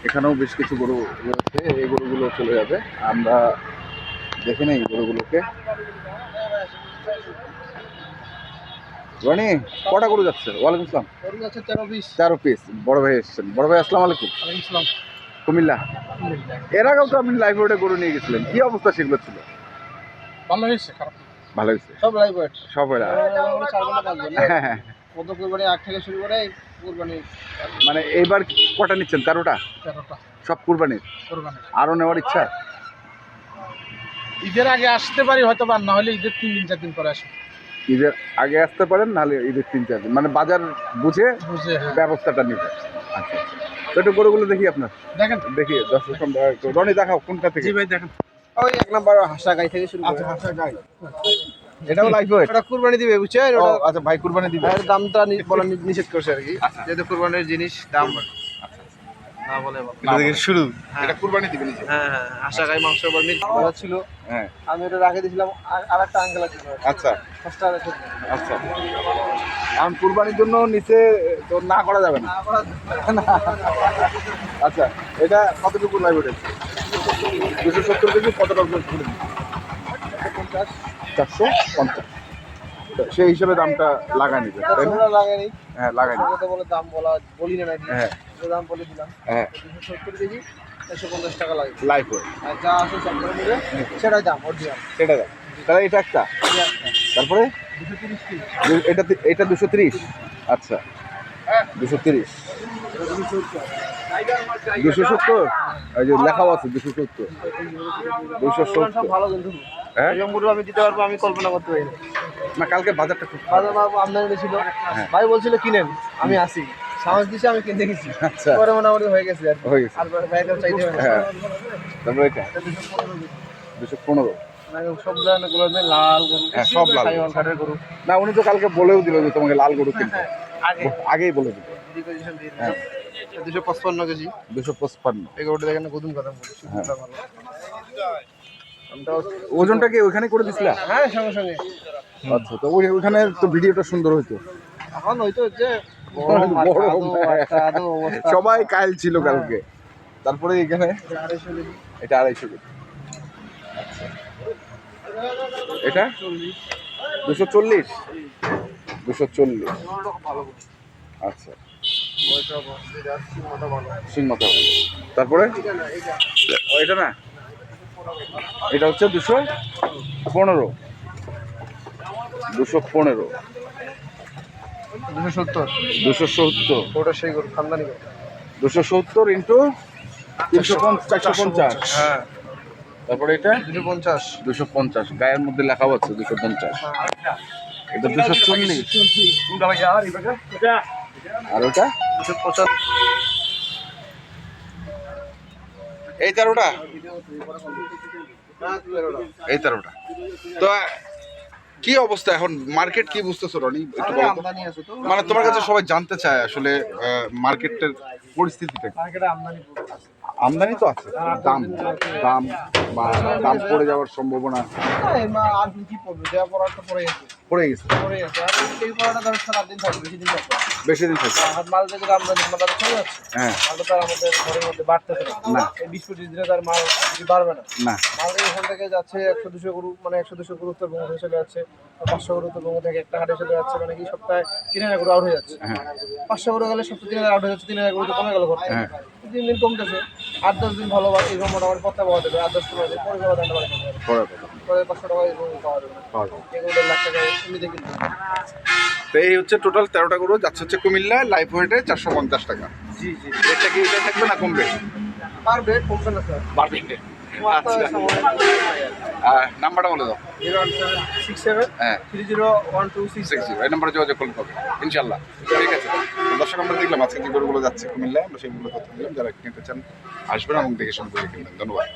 এখানেও বেশ কিছু গরু রয়েছে, এই গরুগুলো চলে যাবে, আমরা দেখে নেই গরুগুলোকে। রনি, কটা গরু যাচ্ছে? ওয়ালাইকুম আসসালাম। 13 পিস। বড় ভাই এসেছেন। বড় ভাই আসসালামু আলাইকুম। কুমিল্লা। এর আগেও তো আপনি লাইভ রোডে গরু নিয়ে গেছিলেন, কি অবস্থা সেগুলো ছিল? ভালো হয়েছে, খারাপ ভালো হয়েছে সব লাইভ ওয়েট সব এরা। হ্যাঁ, কত কুরবানি আগ থেকে শুরু করে কুরবানি মানে এইবার কটা নিচ্ছেন? 13টা 13টা সব কুরবানির? কুরবানি। আরো নেওয়ার ইচ্ছা? ঈদের আগে আসতে পারি হয়তো, বা না হলে ঈদের 3-4 দিন পরে আসবো। ঈদের আগে আসতে পারেন, নাহলে ঈদের 3-4 দিন, মানে বাজার বুঝে ব্যবস্থাটা নিবে। আচ্ছা, তো একটু গরুগুলো দেখি আপনার, দেখেন দেখি দর্শক। রনি দেখাও কোনটা থেকে। জি ভাই দেখেন, ওই 1 নাম্বার হাসা গাই থেকে শুরু করে। হাসা গাই, এটাও লাইভ ওয়েট? এটা কুরবানি দিবে, বুঝছেন? ও আচ্ছা, ভাই কুরবানি দিবে। এর দামটা বলা নিষেধ করছে আর কি, যেহেতু কুরবানির জিনিস দাম না বলে এটা থেকে শুরু, এটা কুরবানি দিবে নিজে। হ্যাঁ হ্যাঁ, হাসা গাই মাংস ছিল। হ্যাঁ, আমি এটা রেখে দিয়েছিলাম, আরেকটা আঙ্কেল আছে। আচ্ছা ফার্স্টটা রেখে আচ্ছা। এখন কুরবানির জন্য নিচে তো না করা যাবে না। আচ্ছা, এটা কতটুকু লাইভ ওয়েট? 270 কেজি। কতটা ওজন? 450। সেই হিসেবে দামটা লাগাই নিবে, তাই না? লাগাইনি। হ্যাঁ, লাগাই নিবে। তো বলে দাম বলি না নাকি? হ্যাঁ দাম বলে দিলাম। হ্যাঁ, 270 কেজি 150 টাকা লাগে। লাইভ ওয়েট আর যা আছে সব করে নিবে, সেটাই দাম অরিজিনাল। সেটা দাম। তাহলে এটা একটা, তারপরে 230 কেজি। এটা 230। আচ্ছা, 230। 270, এই যে লেখাও আছে 270। 270 ভালো কিন্তু। হ্যাঁ, এরকম গরু আমি দিতে পারবো, আমি কল্পনা করতে পারি না। না কালকে বাজারটা খুব বাজার আমদানি ছিল, ভাই বলছিল কিনেন, আমি আসি, সাহস দিছে, আমি কিনতে গেছি। আচ্ছা, পরে মোটামুটি হয়ে গেছে আর কি। হয়ে গেছে। আর ভাইয়ের চাইতে হবে না। হ্যাঁ, তারপরে এটা 215। সব ধরনের গরু আছে, লাল গরু, হ্যাঁ, সব লাল সাইওয়াল কাঠের গরু। না, উনি তো কালকে বলেও দিল যে তোমাকে লাল গরু কিনতে, আগে আগেই বলে দিল। রিকোয়েশন দিয়ে হ্যাঁ, 255 কেজি। 255। এই গরুটা দেখেন না, গদুম কথা বলছি, সুন্দরটা ভালো। ওজনটা কি ওখানে করে দিছিলা? হ্যাঁ, সঙ্গে সঙ্গে। আচ্ছা, তো ওখানে তো ভিডিওটা সুন্দর হইতো। এখন হয়তো যে সবাই কাইল ছিল কালকে। তারপরে এখানে 250 কেজি। এটা 250 কেজি। এটা 240। 240। আচ্ছা, সিং মাথা ভালো। তারপরে এটা না, এটা হচ্ছে 215। 215। 270। 270। ওটা সেই গরু, খানদানি গরু। 270 ইন্টু 450। হ্যাঁ, তারপরে এটা 250। 250, গায়ের মধ্যে লেখাও আছে 250। এটা 240। আর ওটা 250। এই 13টা, এই 13টা। তো কি অবস্থা এখন, মার্কেট কি বুঝতেছো রনি? একটু বলো তো। আমদানি আছে তো, মানে তোমার কাছে সবাই জানতে চায় আসলে মার্কেটের পরিস্থিতিটা। মার্কেটে আমদানি আছে। আমদানি তো আছে, দাম দাম বা দাম পড়ে যাওয়ার সম্ভাবনা আর কি পড়বে, যা পড়ার তো পড়ে গেছে। পড়ে গেছে। আর এই পড়াটা ধরো 7 দিন থাকবে, বেশি দিন থাকবে। বেশি দিন থাকে। আর মাল থেকে আমদানি মালটা চলে যাচ্ছে। হ্যাঁ, মালটা তো আর আমাদের ঘরের মধ্যে বাড়তেছে না। এই 20-25 দিনে তার মাল বাড়বে না। না, মাল এখান থেকে যাচ্ছে 100-200 গরু, মানে 100-200 গরু উত্তরবঙ্গ থেকে চলে যাচ্ছে, 500 গরু উত্তরবঙ্গ থেকে একটা হাটে চলে যাচ্ছে, মানে কি সপ্তাহে 3000 গরু আউট হয়ে যাচ্ছে। হ্যাঁ 500 গরু গেলে সপ্তাহে 3000 আউট হয়ে যাচ্ছে, 3000 গরু তো কমে গেল ঘর থেকে। হ্যাঁ, দিন দিন কমতেছে। 8-10 দিন ভালো বা এরকম মোটামুটি পত্তা পাওয়া যাবে, 8-10 টাকা দিয়ে পরে যাওয়া দামটা বাড়ে যাবে, পড়ে কথা পরে 500 টাকা এরকম পাওয়া যাবে। পাওয়া যাবে। এগুলো 1.5 লাখ টাকা এমনিতে কিনতে হবে। তো এই হচ্ছে টোটাল 13টা গরু যাচ্ছে হচ্ছে কুমিল্লা, লাইফ ওয়েটে 450 টাকা। জি জি, এটা কি এটা থাকবে না কমবে? পারবে, কমবে না স্যার। পারবে। আচ্ছা, নাম্বারটা বলে দাও। 01767 হ্যাঁ, 301266। 60, এই নাম্বারে যোগাযোগ করলে হবে ইনশাল্লাহ। ঠিক আছে, দর্শক আমরা দেখলাম আজকে যে গরুগুলো যাচ্ছে কুমিল্লায়, আমরা সেইগুলো তথ্য দিলাম। যারা কিনতে চান আসবেন এবং দেখে শুনে কিনবেন। ধন্যবাদ।